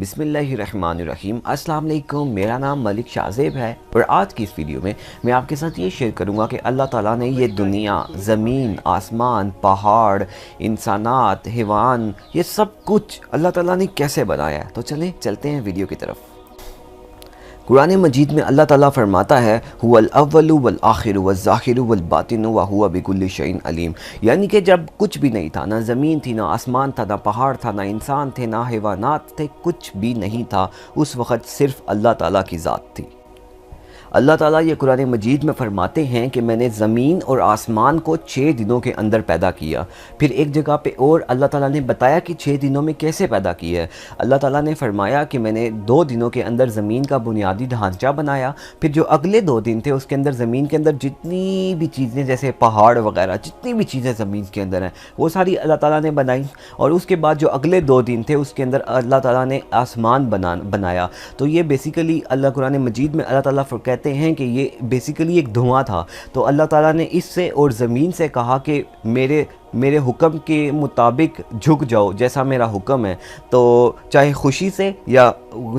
بسم اللہ الرحمن الرحیم۔ السلام علیکم، میرا نام ملک شاہزیب ہے اور آج کی اس ویڈیو میں آپ کے ساتھ یہ شیئر کروں گا کہ اللہ تعالیٰ نے یہ دنیا، زمین، آسمان، پہاڑ، انسانات، حیوان، یہ سب کچھ اللہ تعالیٰ نے کیسے بنایا ہے۔ تو چلیں چلتے ہیں ویڈیو کی طرف۔ قرآن مجید میں اللہ تعالیٰ فرماتا ہے هو الاول والآخر والظاہر والباطن وهو بكل شيء علیم، یعنی کہ جب کچھ بھی نہیں تھا، نہ زمین تھی، نہ آسمان تھا، نہ پہاڑ تھا، نہ انسان تھے، نہ حیوانات تھے، کچھ بھی نہیں تھا، اس وقت صرف اللہ تعالیٰ کی ذات تھی۔ اللہ تعالیٰ یہ قرآن مجید میں فرماتے ہیں کہ میں نے زمین اور آسمان کو 6 دنوں کے اندر پیدا کیا۔ پھر ایک جگہ پہ اور اللہ تعالیٰ نے بتایا کہ 6 دنوں میں کیسے پیدا کیا ہے۔ اللہ تعالیٰ نے فرمایا کہ میں نے 2 دنوں کے اندر زمین کا بنیادی ڈھانچہ بنایا، پھر جو اگلے 2 دن تھے اس کے اندر زمین کے اندر جتنی بھی چیزیں جیسے پہاڑ وغیرہ، جتنی بھی چیزیں زمین کے اندر ہیں وہ ساری اللہ تعالیٰ نے بنائیں، اور اس کے بعد جو اگلے 2 دن تھے اس کے اندر اللہ تعالیٰ نے آسمان بنایا۔ تو یہ بیسیکلی اللہ قرآن مجید میں اللہ تعالیٰ کہتے ہیں کہ یہ بیسیکلی ایک دھواں تھا، تو اللہ تعالیٰ نے اس سے اور زمین سے کہا کہ میرے حکم کے مطابق جھک جاؤ، جیسا میرا حکم ہے، تو چاہے خوشی سے یا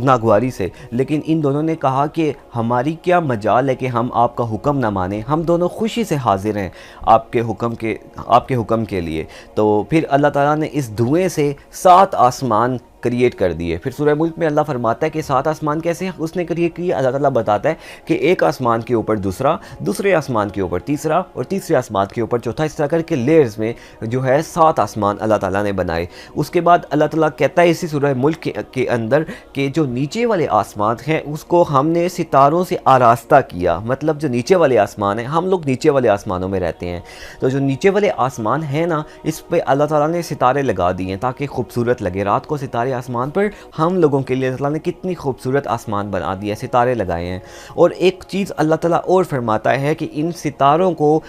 ناگواری سے، لیکن ان دونوں نے کہا کہ ہماری کیا مجال ہے کہ ہم آپ کا حکم نہ مانیں، ہم دونوں خوشی سے حاضر ہیں آپ کے حکم کے لیے۔ تو پھر اللہ تعالیٰ نے اس دھوئیں سے 7 آسمان کریٹ کر دیے۔ پھر سورہ ملک میں اللہ فرماتا ہے کہ 7 آسمان کیسے اس نے کریٹ کیے۔ اللہ تعالیٰ بتاتا ہے کہ ایک آسمان کے اوپر دوسرا، دوسرے آسمان کے اوپر تیسرا، اور تیسرے آسمان کے اوپر چوتھا، اس طرح کر کے لیئرز میں جو ہے 7 آسمان اللہ تعالیٰ نے بنائے۔ اس کے بعد اللہ تعالیٰ کہتا ہے اسی سورہ ملک کے اندر کہ جو نیچے والے آسمان ہیں اس کو ہم نے ستاروں سے آراستہ کیا، مطلب جو نیچے والے آسمان ہیں، ہم لوگ نیچے والے آسمانوں میں رہتے ہیں، تو جو نیچے والے آسمان ہیں نا، اس پہ اللہ تعالیٰ نے ستارے لگا دیے ہیں تاکہ خوبصورت لگے۔ رات کو ستارے آسمان پر ہم لوگوں کے لیے اللہ تعالیٰ نے کتنی خوبصورت آسمان بنا دیا، ستارے لگائے ہیں۔ اور ایک چیز اللہ تعالیٰ اور فرماتا ہے کہ ان ستاروں کو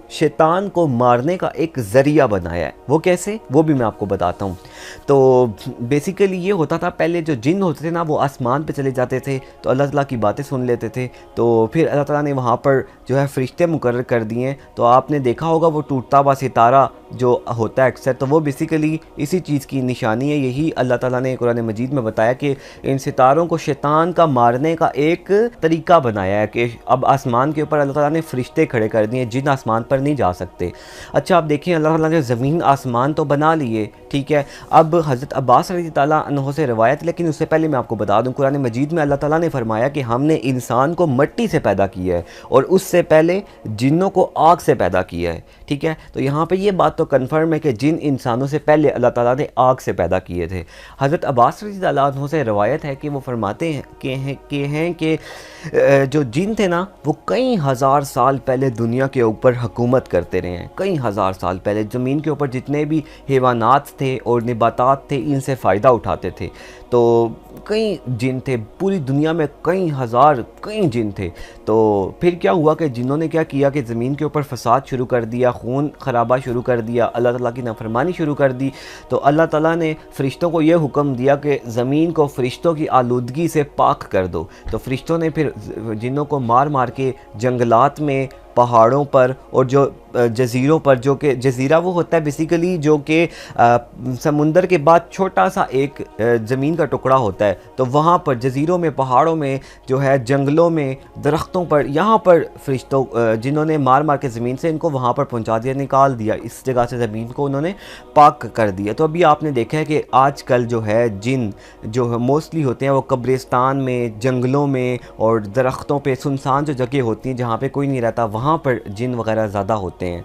شیطان کو مارنے کا ایک ذریعہ بنایا ہے۔ وہ کیسے؟ وہ بھی میں آپ کو بتاتا ہوں۔ تو بیسیکلی یہ ہوتا تھا، پہلے جو جن ہوتے تھے نا وہ آسمان پہ چلے جاتے تھے تو اللہ تعالیٰ کی باتیں سن لیتے تھے، تو پھر اللہ تعالیٰ نے وہاں پر جو ہے فرشتے مقرر کر دیے۔ تو آپ نے دیکھا ہوگا وہ ٹوٹتا ہوا ستارہ جو ہوتا ہے اکثر، تو وہ بیسیکلی اسی چیز کی نشانی ہے۔ یہی اللہ تعالیٰ نے قرآن مجید میں بتایا کہ ان ستاروں کو شیطان کا مارنے کا ایک طریقہ بنایا ہے کہ اب آسمان کے اوپر اللہ تعالیٰ نے فرشتے کھڑے کر دیے، جن آسمان پر نہیں جا سکتے۔ اچھا آپ دیکھیں، اللہ تعالیٰ نے زمین آسمان تو بنا لیے، ٹھیک ہے۔ اب حضرت عباس رضی اللہ عنہ سے روایت، لیکن اس سے پہلے میں آپ کو بتا دوں قرآن مجید میں اللہ تعالیٰ نے فرمایا کہ ہم نے انسان کو مٹی سے پیدا کیا ہے اور اس سے پہلے جنوں کو آگ سے پیدا کیا ہے، ٹھیک ہے۔ تو یہاں پہ یہ بات تو کنفرم ہے کہ جن انسانوں سے پہلے اللہ تعالیٰ نے آگ سے پیدا کیے تھے۔ حضرت عباس رضی اللہ عنہ سے روایت ہے کہ وہ فرماتے ہیں کہ جو جن تھے نا وہ کئی ہزار سال پہلے دنیا کے اوپر حکومت کرتے رہے ہیں، کئی ہزار سال پہلے زمین کے اوپر جتنے بھی حیوانات تھے اور نباتات تھے ان سے فائدہ اٹھاتے تھے۔ تو کئی جن تھے پوری دنیا میں، کئی جن تھے۔ تو پھر کیا ہوا کہ جنہوں نے کیا کیا کہ زمین کے اوپر فساد شروع کر دیا، خون خرابہ شروع کر دیا، اللہ تعالیٰ کی نافرمانی شروع کر دی۔ تو اللہ تعالیٰ نے فرشتوں کو یہ حکم دیا کہ زمین کو فرشتوں کی آلودگی سے پاک کر دو۔ تو فرشتوں نے پھر جنوں کو مار کے جنگلات میں، پہاڑوں پر اور جو جزیروں پر، جو کہ جزیرہ وہ ہوتا ہے بیسیکلی جو کہ سمندر کے بعد چھوٹا سا ایک زمین کا ٹکڑا ہوتا ہے، تو وہاں پر جزیروں میں، پہاڑوں میں جو ہے، جنگلوں میں، درختوں پر، یہاں پر فرشتوں جنہوں نے مار کے زمین سے ان کو وہاں پر پہنچا دیا، نکال دیا، اس جگہ سے زمین کو انہوں نے پاک کر دیا۔ تو ابھی آپ نے دیکھا ہے کہ آج کل جو ہے جن جو موسٹلی ہوتے ہیں وہ قبرستان میں، جنگلوں میں اور درختوں پہ، سنسان جو جگہ ہوتی ہیں جہاں پہ کوئی نہیں رہتا وہاں پر جن وغیرہ زیادہ ہوتے ہیں،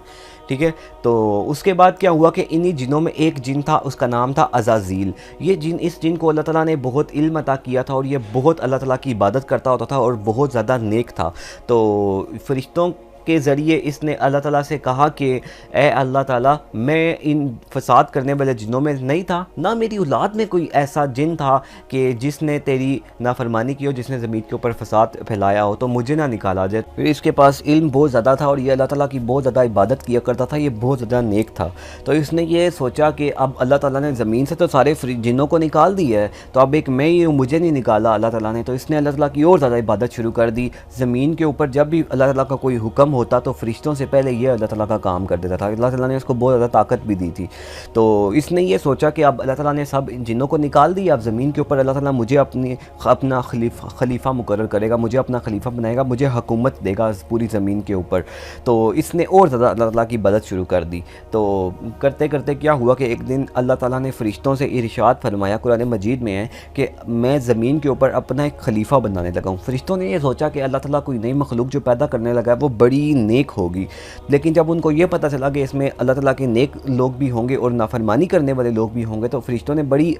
ٹھیک ہے۔ تو اس کے بعد کیا ہوا کہ انہی جنوں میں ایک جن تھا، اس کا نام تھا عزازیل۔ اس جن کو اللہ تعالیٰ نے بہت علم عطا کیا تھا اور یہ بہت اللہ تعالیٰ کی عبادت کرتا ہوتا تھا اور بہت زیادہ نیک تھا۔ تو فرشتوں کے ذریعے اس نے اللہ تعالیٰ سے کہا کہ اے اللہ تعالیٰ، میں ان فساد کرنے والے جنوں میں نہیں تھا، نہ میری اولاد میں کوئی ایسا جن تھا کہ جس نے تیری نافرمانی کی ہو، جس نے زمین کے اوپر فساد پھیلایا ہو، تو مجھے نہ نکالا جائے۔ پھر اس کے پاس علم بہت زیادہ تھا اور یہ اللہ تعالیٰ کی بہت زیادہ عبادت کیا کرتا تھا، یہ بہت زیادہ نیک تھا۔ تو اس نے یہ سوچا کہ اب اللہ تعالیٰ نے زمین سے تو سارے جنوں کو نکال دی ہے، تو اب ایک میں ہی ہوں، مجھے نہیں نکالا اللہ تعالیٰ نے۔ تو اس نے اللہ تعالیٰ کی اور زیادہ عبادت شروع کر دی۔ زمین کے اوپر جب بھی اللہ تعالیٰ کا کوئی حکم حکم ہوتا تو فرشتوں سے پہلے یہ اللہ تعالیٰ کا کام کر دیتا تھا. اللہ تعالیٰ نے اس کو بہت زیادہ طاقت بھی دی تھی. تو اس نے یہ سوچا کہ اب اللہ تعالیٰ نے سب جنوں کو نکال دیا, اب زمین کے اوپر اللہ تعالیٰ مجھے اپنا خلیفہ مقرر کرے گا, مجھے اپنا خلیفہ بنائے گا, مجھے حکومت دے گا پوری زمین کے اوپر. تو اس نے اور زیادہ اللہ تعالیٰ کی بدت شروع کر دی. تو کرتے کرتے کیا ہوا کہ ایک دن اللہ تعالیٰ نے فرشتوں سے ارشاد فرمایا, قرآن مجید میں ہے کہ میں زمین کے اوپر اپنا ایک خلیفہ بنانے لگا ہوں. فرشتوں نے یہ سوچا کہ اللہ تعالیٰ کوئی نئی مخلوق جو پیدا کرنے لگا ہے وہ بڑی نیک ہوگی, لیکن جب ان کو یہ پتہ چلا کہ اس میں اللہ تعالیٰ کے نیک لوگ بھی ہوں گے اور نافرمانی کرنے والے لوگ بھی ہوں گے, تو فرشتوں نے بڑی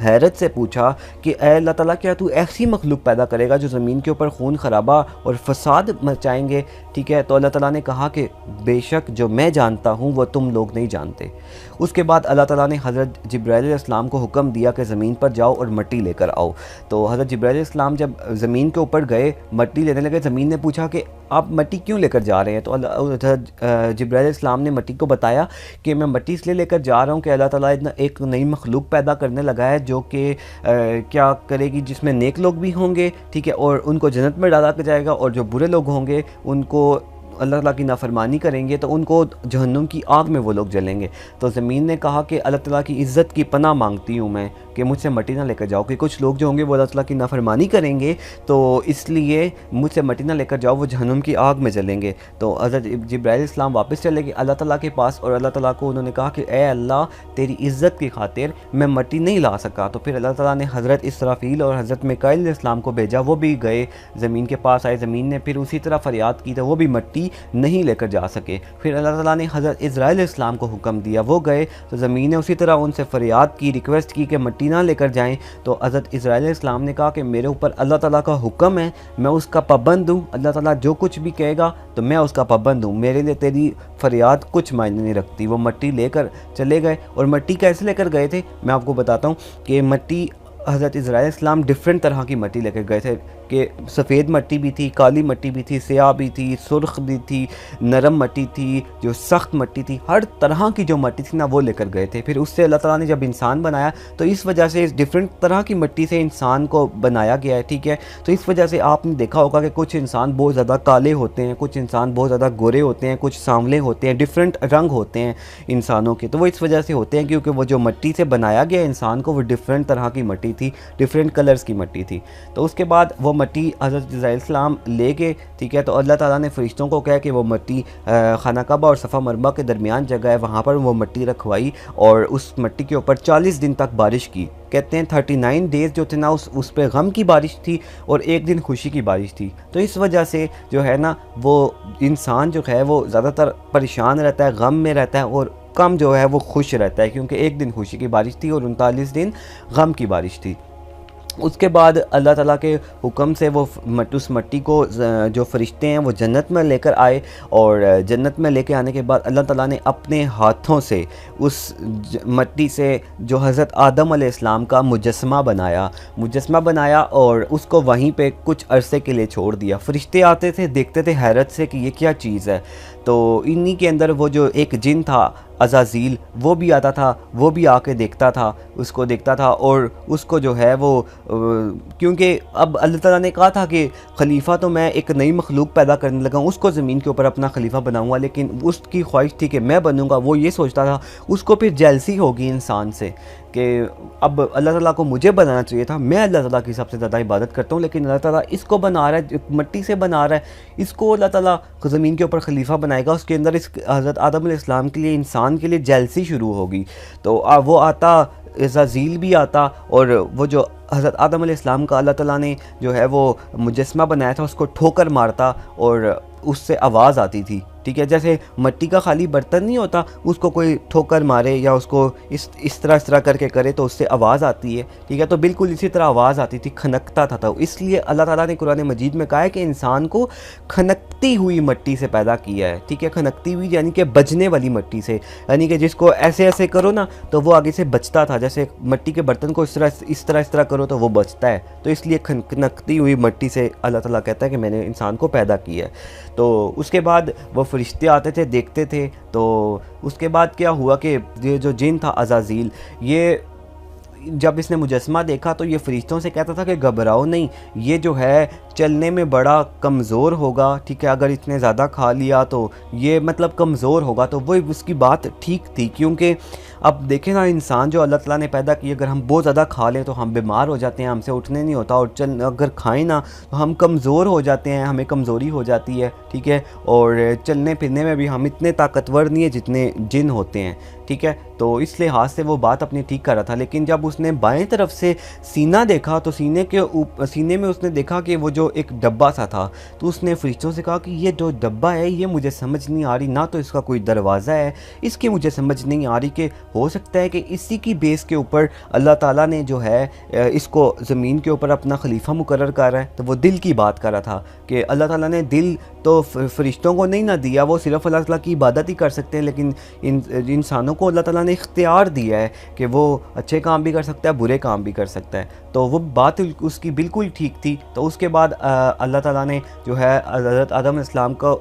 حیرت سے پوچھا کہ اے اللہ تعالیٰ, کیا تو ایسی مخلوق پیدا کرے گا جو زمین کے اوپر خون خرابہ اور فساد مچائیں گے؟ ٹھیک ہے, تو اللہ تعالیٰ نے کہا کہ بے شک جو میں جانتا ہوں وہ تم لوگ نہیں جانتے. اس کے بعد اللہ تعالیٰ نے حضرت جبرائیل علیہ السلام کو حکم دیا کہ زمین پر جاؤ اور مٹی لے کر آؤ. تو حضرت جبرائیل علیہ السلام جب زمین کے اوپر گئے, مٹی لینے لگے, زمین نے پوچھا کہ آپ مٹی کیوں لے کر جا رہے ہیں؟ تو حضرت جبرائیل علیہ السلام نے مٹی کو بتایا کہ میں مٹی اس لیے لے کر جا رہا ہوں کہ اللہ تعالیٰ ایک نئی مخلوق پیدا کرنے لگا ہے جو کہ کیا کرے گی, جس میں نیک لوگ بھی ہوں گے, ٹھیک ہے, اور ان کو جنت میں ڈالا جائے گا, اور جو برے لوگ ہوں گے ان کو اللہ تعالیٰ کی نافرمانی کریں گے تو ان کو جہنم کی آگ میں وہ لوگ جلیں گے. تو زمین نے کہا کہ اللہ تعالیٰ کی عزت کی پناہ مانگتی ہوں میں کہ مجھ سے مٹی نہ لے کر جاؤ, کہ کچھ لوگ جو ہوں گے وہ اللہ تعالیٰ کی نافرمانی کریں گے, تو اس لیے مجھ سے مٹی نہ لے کر جاؤ, وہ جہنم کی آگ میں جلیں گے. تو حضرت جبرائیل علیہ السلام واپس چلے گئے اللہ تعالیٰ کے پاس, اور اللہ تعالیٰ کو انہوں نے کہا کہ اے اللہ, تیری عزت کی خاطر میں مٹی نہیں لا سکا. تو پھر اللہ تعالیٰ نے حضرت اسرافیل اور حضرت میکائیل علیہ السلام کو بھیجا, وہ بھی گئے زمین کے پاس آئے. زمین نے پھر اسی طرح فریاد کی تو وہ بھی مٹی نہیں لے کر جا سکے. پھر اللہ تعالیٰ نے حضرت اسرائیل علیہ السلام کو حکم دیا, وہ گئے تو زمین نے اسی طرح ان سے فریاد کی, ریکویسٹ کی کہ مٹی نہ لے کر جائیں. تو حضرت اسرائیل علیہ السلام نے کہا کہ میرے اوپر اللہ تعالیٰ کا حکم ہے, میں اس کا پابند ہوں, اللہ تعالیٰ جو کچھ بھی کہے گا تو میں اس کا پابند ہوں, میرے لیے تیری فریاد کچھ معنی نہیں رکھتی. وہ مٹی لے کر چلے گئے. اور مٹی کیسے لے کر گئے تھے میں آپ کو بتاتا ہوں کہ مٹی حضرت اسرائیل علیہ السلام ڈیفرنٹ طرح کی مٹی لے کر گئے تھے, کہ سفید مٹی بھی تھی, کالی مٹی بھی تھی, سیاہ بھی تھی, سرخ بھی تھی, نرم مٹی تھی, جو سخت مٹی تھی, ہر طرح کی جو مٹی تھی نا وہ لے کر گئے تھے. پھر اس سے اللہ تعالیٰ نے جب انسان بنایا تو اس وجہ سے اس ڈیفرنٹ طرح کی مٹی سے انسان کو بنایا گیا ہے, ٹھیک ہے. تو اس وجہ سے آپ نے دیکھا ہوگا کہ کچھ انسان بہت زیادہ کالے ہوتے ہیں, کچھ انسان بہت زیادہ گورے ہوتے ہیں, کچھ سانولے ہوتے ہیں, ڈیفرنٹ رنگ ہوتے ہیں انسانوں کے. تو وہ اس وجہ سے ہوتے ہیں کیونکہ وہ جو مٹی سے بنایا گیا انسان کو وہ ڈیفرنٹ طرح کی مٹی تھی, ڈیفرنٹ کلرز کی مٹی تھی. تو اس کے بعد وہ مٹی حضرت اسرائیل السلام لے کے, ٹھیک ہے, تو اللہ تعالیٰ نے فرشتوں کو کہا کہ وہ مٹی خانہ کعبہ اور صفا مربع کے درمیان جگہ ہے, وہاں پر وہ مٹی رکھوائی, اور اس مٹی کے اوپر 40 دن تک بارش کی. کہتے ہیں 39 ڈیز جو تھے نا اس پہ غم کی بارش تھی اور ایک دن خوشی کی بارش تھی. تو اس وجہ سے جو ہے نا وہ انسان جو ہے وہ زیادہ تر پریشان رہتا ہے, غم میں رہتا ہے, اور کم جو ہے وہ خوش رہتا ہے, کیونکہ ایک دن خوشی کی بارش تھی اور 39 دن غم کی بارش تھی. اس کے بعد اللہ تعالیٰ کے حکم سے وہ اس مٹی کو جو فرشتے ہیں وہ جنت میں لے کر آئے, اور جنت میں لے کے آنے کے بعد اللہ تعالیٰ نے اپنے ہاتھوں سے اس مٹی سے جو حضرت آدم علیہ السلام کا مجسمہ بنایا اور اس کو وہیں پہ کچھ عرصے کے لیے چھوڑ دیا. فرشتے آتے تھے, دیکھتے تھے حیرت سے کہ یہ کیا چیز ہے. تو انہی کے اندر وہ جو ایک جن تھا عزازیل, وہ بھی آتا تھا, وہ بھی آ کے دیکھتا تھا, اس کو دیکھتا تھا, اور اس کو جو ہے وہ کیونکہ اب اللہ تعالیٰ نے کہا تھا کہ خلیفہ تو میں ایک نئی مخلوق پیدا کرنے لگا ہوں, اس کو زمین کے اوپر اپنا خلیفہ بناؤں گا, لیکن اس کی خواہش تھی کہ میں بنوں گا. وہ یہ سوچتا تھا, اس کو پھر جیلسی ہوگی انسان سے کہ اب اللہ تعالیٰ کو مجھے بنانا چاہیے تھا, میں اللہ تعالیٰ کی سب سے زیادہ عبادت کرتا ہوں, لیکن اللہ تعالیٰ اس کو بنا رہا ہے, مٹی سے بنا رہا ہے, اس کو اللہ تعالیٰ زمین کے اوپر خلیفہ بنائے گا. اس کے اندر اس حضرت آدم علیہ السلام کے لیے, انسان کے لیے جیلسی شروع ہوگی. تو وہ آتا, عزازیل بھی آتا, اور وہ جو حضرت آدم علیہ السلام کا اللہ تعالیٰ نے جو ہے وہ مجسمہ بنایا تھا اس کو ٹھوکر مارتا, اور اس سے آواز آتی تھی, ٹھیک ہے. جیسے مٹی کا خالی برتن نہیں ہوتا, اس کو کوئی ٹھوکر مارے یا اس کو اس طرح کر کے کرے تو اس سے آواز آتی ہے, ٹھیک ہے. تو بالکل اسی طرح آواز آتی تھی, کھنکتا تھا. تو اس لیے اللہ تعالیٰ نے قرآن مجید میں کہا ہے کہ انسان کو کھنکتی ہوئی مٹی سے پیدا کیا ہے, ٹھیک ہے. کھنکتی ہوئی یعنی کہ بجنے والی مٹی سے, یعنی کہ جس کو ایسے کرو نا تو وہ آگے سے بچتا تھا, جیسے مٹی کے برتن کو اس طرح کرو تو وہ بچتا ہے. تو اس لیے کھنکتی ہوئی مٹی سے اللہ تعالیٰ کہتا ہے کہ میں نے انسان کو پیدا کیا ہے. تو اس کے بعد وہ فرشتے آتے تھے, دیکھتے تھے. تو اس کے بعد کیا ہوا کہ یہ جو جن تھا عزازیل, یہ جب اس نے مجسمہ دیکھا تو یہ فرشتوں سے کہتا تھا کہ گھبراؤ نہیں، یہ جو ہے چلنے میں بڑا کمزور ہوگا، ٹھیک ہے، اگر اس نے زیادہ کھا لیا تو یہ مطلب کمزور ہوگا۔ تو وہ اس کی بات ٹھیک تھی، کیونکہ اب دیکھیں نا انسان جو اللہ تعالیٰ نے پیدا کی، اگر ہم بہت زیادہ کھا لیں تو ہم بیمار ہو جاتے ہیں، ہم سے اٹھنے نہیں ہوتا، اور اگر کھائیں نا تو ہم کمزور ہو جاتے ہیں، ہمیں کمزوری ہو جاتی ہے، ٹھیک ہے، اور چلنے پھرنے میں بھی ہم اتنے طاقتور نہیں ہیں جتنے جن ہوتے ہیں، ٹھیک ہے۔ تو اس لحاظ سے وہ بات اپنی ٹھیک کر رہا تھا، لیکن جب اس نے بائیں طرف سے سینہ دیکھا تو سینے میں اس نے دیکھا کہ وہ جو ایک ڈبہ سا تھا، تو اس نے فرشتوں سے کہا کہ یہ جو ڈبہ ہے یہ مجھے سمجھ نہیں آ رہی، نہ تو اس کا کوئی دروازہ ہے، اس کی مجھے سمجھ نہیں آ رہی کہ ہو سکتا ہے کہ اسی کی بیس کے اوپر اللہ تعالیٰ نے جو ہے اس کو زمین کے اوپر اپنا خلیفہ مقرر کر رہا ہے۔ تو وہ دل کی بات کر رہا تھا کہ اللہ تعالیٰ نے دل تو فرشتوں کو نہیں نہ دیا، وہ صرف اللہ تعالیٰ کی عبادت ہی کر سکتے ہیں، لیکن انسانوں کو اللہ تعالیٰ نے اختیار دیا ہے کہ وہ اچھے کام بھی کر سکتا ہے، برے کام بھی کر سکتا ہے۔ تو وہ بات اس کی بالکل ٹھیک تھی۔ تو اس کے بعد اللہ تعالیٰ نے جو ہے حضرت آدم علیہ السلام کو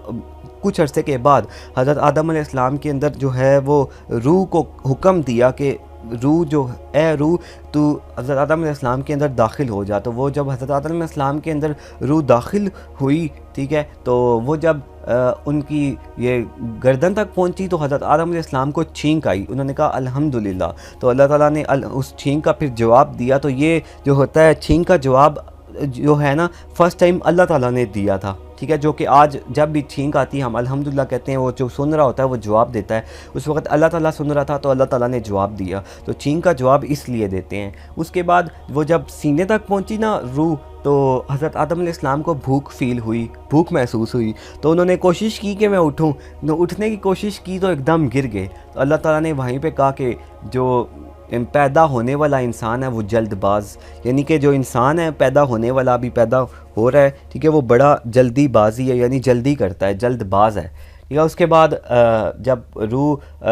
کچھ عرصے کے بعد حضرت آدم علیہ السلام کے اندر جو ہے وہ روح کو حکم دیا کہ روح جو اے روح تو حضرت آدم علیہ السلام کے اندر داخل ہو جا۔ تو وہ جب حضرت آدم علیہ السلام کے اندر روح داخل ہوئی، ٹھیک ہے، تو وہ جب ان کی یہ گردن تک پہنچی تو حضرت آدم علیہ السلام کو چھینک آئی، انہوں نے کہا الحمدللہ۔ تو اللہ تعالیٰ نے اس چھینک کا پھر جواب دیا۔ تو یہ جو ہوتا ہے چھینک کا جواب جو ہے نا فرسٹ ٹائم اللہ تعالیٰ نے دیا تھا، ٹھیک ہے، جو کہ آج جب بھی چھینک آتی ہے ہم الحمدللہ کہتے ہیں، وہ جو سن رہا ہوتا ہے وہ جواب دیتا ہے، اس وقت اللہ تعالیٰ سن رہا تھا تو اللہ تعالیٰ نے جواب دیا۔ تو چھینک کا جواب اس لیے دیتے ہیں۔ اس کے بعد وہ جب سینے تک پہنچی نا روح، تو حضرت آدم علیہ السلام کو بھوک محسوس ہوئی، تو انہوں نے کوشش کی کہ میں اٹھوں، اٹھنے کی کوشش کی تو ایک دم گر گئے۔ تو اللہ تعالیٰ نے وہیں پہ کہا کہ جو پیدا ہونے والا انسان ہے وہ جلد باز، یعنی کہ جو انسان ہے پیدا ہونے والا بھی پیدا ہو رہا ہے، ٹھیک ہے، وہ بڑا جلدی بازی ہے، یعنی جلدی کرتا ہے، جلد باز ہے، ٹھیک ہے۔ اس کے بعد جب روح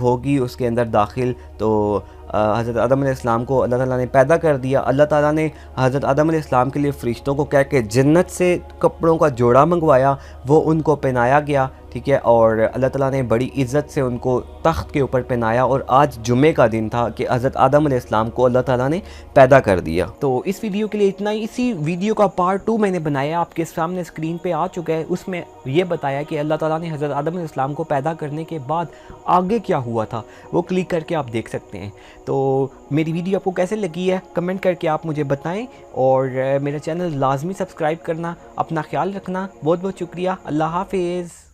ہوگی اس کے اندر داخل، تو حضرت آدم علیہ السلام کو اللہ تعالیٰ نے پیدا کر دیا۔ اللہ تعالیٰ نے حضرت آدم علیہ السلام کے لیے فرشتوں کو کہہ کے جنت سے کپڑوں کا جوڑا منگوایا، وہ ان کو پہنایا گیا، ٹھیک ہے، اور اللہ تعالیٰ نے بڑی عزت سے ان کو تخت کے اوپر پہنایا، اور آج جمعے کا دن تھا کہ حضرت آدم علیہ السلام کو اللہ تعالیٰ نے پیدا کر دیا۔ تو اس ویڈیو کے لیے اتنا ہی۔ اسی ویڈیو کا پارٹ 2 میں نے بنایا، آپ کے سامنے اسکرین پہ آ چکا ہے۔ اس میں یہ بتایا کہ اللہ تعالیٰ نے حضرت آدم علیہ السلام کو پیدا کرنے کے بعد آگے کیا ہوا تھا، وہ کلک کر کے آپ دیکھ سکتے ہیں۔ تو میری ویڈیو آپ کو کیسے لگی ہے کمنٹ کر کے آپ مجھے بتائیں، اور میرا چینل لازمی سبسکرائب کرنا، اپنا خیال رکھنا، بہت بہت شکریہ، اللہ حافظ۔